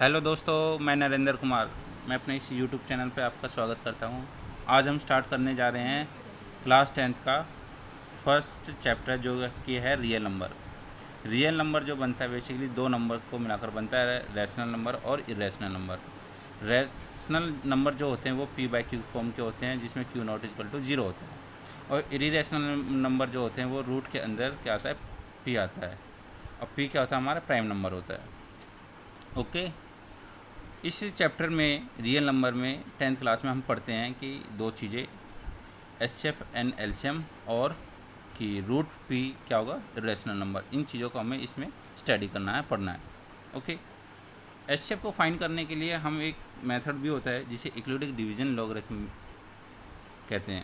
Hello दोस्तों, मैं नरेंद्र कुमार। मैं अपने इस यूट्यूब चैनल पे आपका स्वागत करता हूँ। आज हम स्टार्ट करने जा रहे हैं क्लास 10th का फर्स्ट चैप्टर, जो कि है रियल नंबर। रियल नंबर जो बनता है बेसिकली दो नंबर को मिलाकर बनता है, रैशनल नंबर और इरेशनल नंबर। रैशनल नंबर जो होते हैं वो पी बाई क्यू फॉर्म के होते हैं, जिसमें क्यू नॉट इक्वल टू 0 होता है। और इरेशनल नंबर जो होते हैं वो रूट के अंदर क्या आता है, पी आता है। और पी क्या होता है, हमारा प्राइम नंबर होता है। ओके। इस चैप्टर में रियल नंबर में 10th क्लास में हम पढ़ते हैं कि दो चीज़ें, एचसीएफ एंड एलसीएम, और कि रूट पी क्या होगा, इरेशनल नंबर। इन चीज़ों को हमें इसमें स्टडी करना है, पढ़ना है। ओके। एचसीएफ को फाइंड करने के लिए हम एक मेथड भी होता है जिसे इक्लुडिक डिवीजन लॉगरिथम कहते हैं।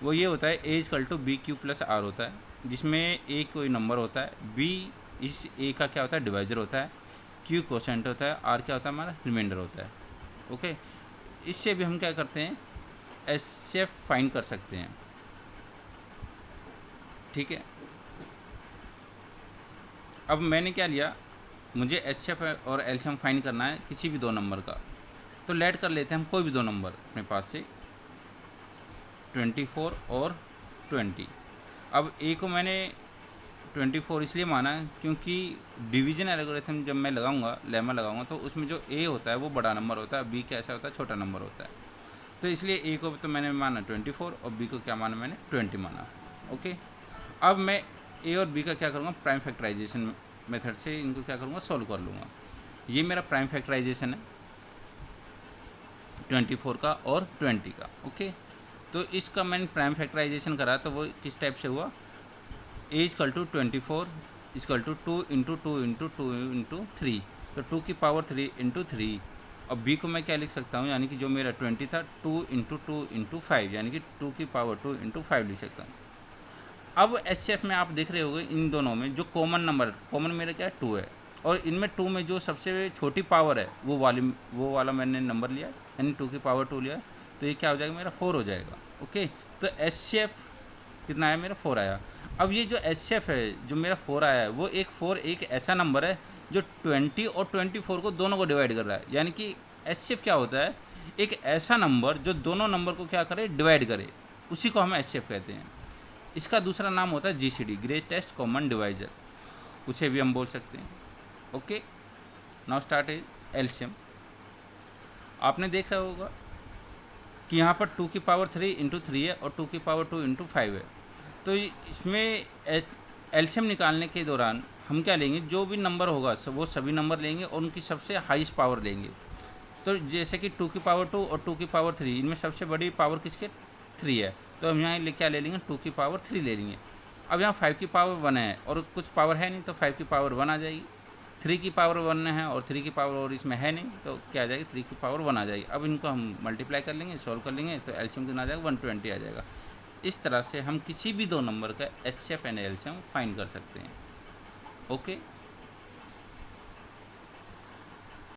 वो ये होता है A equal to B Q plus R होता है, जिसमें ए कोई नंबर होता है, बी इस ए का क्या होता है, डिवाइजर होता है, क्यू कोसेंट होता है, आर क्या होता है, हमारा रिमाइंडर होता है। ओके। इससे भी हम क्या करते हैं, एचसीएफ फाइंड कर सकते हैं। ठीक है। अब मैंने क्या लिया, मुझे एचसीएफ और एलसीएम फाइंड करना है किसी भी दो नंबर का। तो लेट कर लेते हैं हम कोई भी दो नंबर अपने पास से, 24 और 20। अब ए को मैंने 24 इसलिए माना है क्योंकि डिवीजन एल्गोरिथम जब मैं लगाऊंगा, लेमा लगाऊंगा, तो उसमें जो ए होता है वो बड़ा नंबर होता है, बी कैसा होता है, छोटा नंबर होता है। तो इसलिए ए को तो मैंने माना 24 और बी को क्या माना, मैंने 20 माना। ओके। अब मैं ए और बी का क्या करूँगा, प्राइम फैक्टराइजेशन मेथड से इनको क्या करूँगा, सोल्व कर लूँगा। ये मेरा प्राइम फैक्टराइजेशन है 24 का और 20 का। ओके। तो इसका मैंने प्राइम फैक्टराइजेशन करा, तो वो किस टाइप से हुआ, A equal to 24 equal to 2 into 2 into 2 into 3, तो 2 की पावर 3 इंटू 3। और बी को मैं क्या लिख सकता हूँ, यानी कि जो मेरा 20 था, 2 इंटू 2 इंटू 5, यानी कि 2 की पावर 2 इंटू 5 लिख सकता हूँ। अब एचसीएफ में आप देख रहे होंगे इन दोनों में जो कॉमन नंबर, कॉमन मेरा क्या है, 2 है। और इनमें 2 में जो सबसे छोटी पावर है वो वाला मैंने नंबर लिया, यानी 2 की पावर 2 लिया। तो ये क्या हो जाएगा, मेरा 4 हो जाएगा। ओके। तो एचसीएफ कितना आया, मेरा 4 आया। अब ये जो एचसीएफ है जो मेरा 4 आया है, वो एक ऐसा नंबर है जो 20 और 24 को दोनों को डिवाइड कर रहा है। यानी कि एचसीएफ क्या होता है, एक ऐसा नंबर जो दोनों नंबर को क्या करे, डिवाइड करे, उसी को हम एचसीएफ कहते हैं। इसका दूसरा नाम होता है जीसीडी, ग्रेटेस्ट कॉमन डिवाइजर, उसे भी हम बोल सकते हैं। Okay. Now start is LCM. आपने देखा होगा कि यहाँ पर 2 की पावर 3 इंटू 3 है और 2 की पावर 2 इंटू 5 है। तो इसमें एलसीएम निकालने के दौरान हम क्या लेंगे, जो भी नंबर होगा वो सभी नंबर लेंगे और उनकी सबसे हाईएस्ट पावर लेंगे। तो जैसे कि 2 की पावर 2 और 2 की पावर 3, इनमें सबसे बड़ी पावर किसके, 3 है। तो हम यहाँ क्या ले लेंगे, 2 की पावर 3 ले लेंगे। अब यहाँ 5 की पावर 1 है और कुछ पावर है नहीं, तो 5 की पावर 1 आ जाएगी। 3 की पावर 1 है और 3 की पावर और इसमें है नहीं, तो क्या आ जाएगी, 3 की पावर 1 आ जाएगी। अब इनको हम मल्टीप्लाई कर लेंगे, सॉल्व कर लेंगे, तो एलसीएम कितना आ जाएगा, 120 आ जाएगा। इस तरह से हम किसी भी दो नंबर का एचसीएफ एंड एलसीएम फाइंड कर सकते हैं। ओके।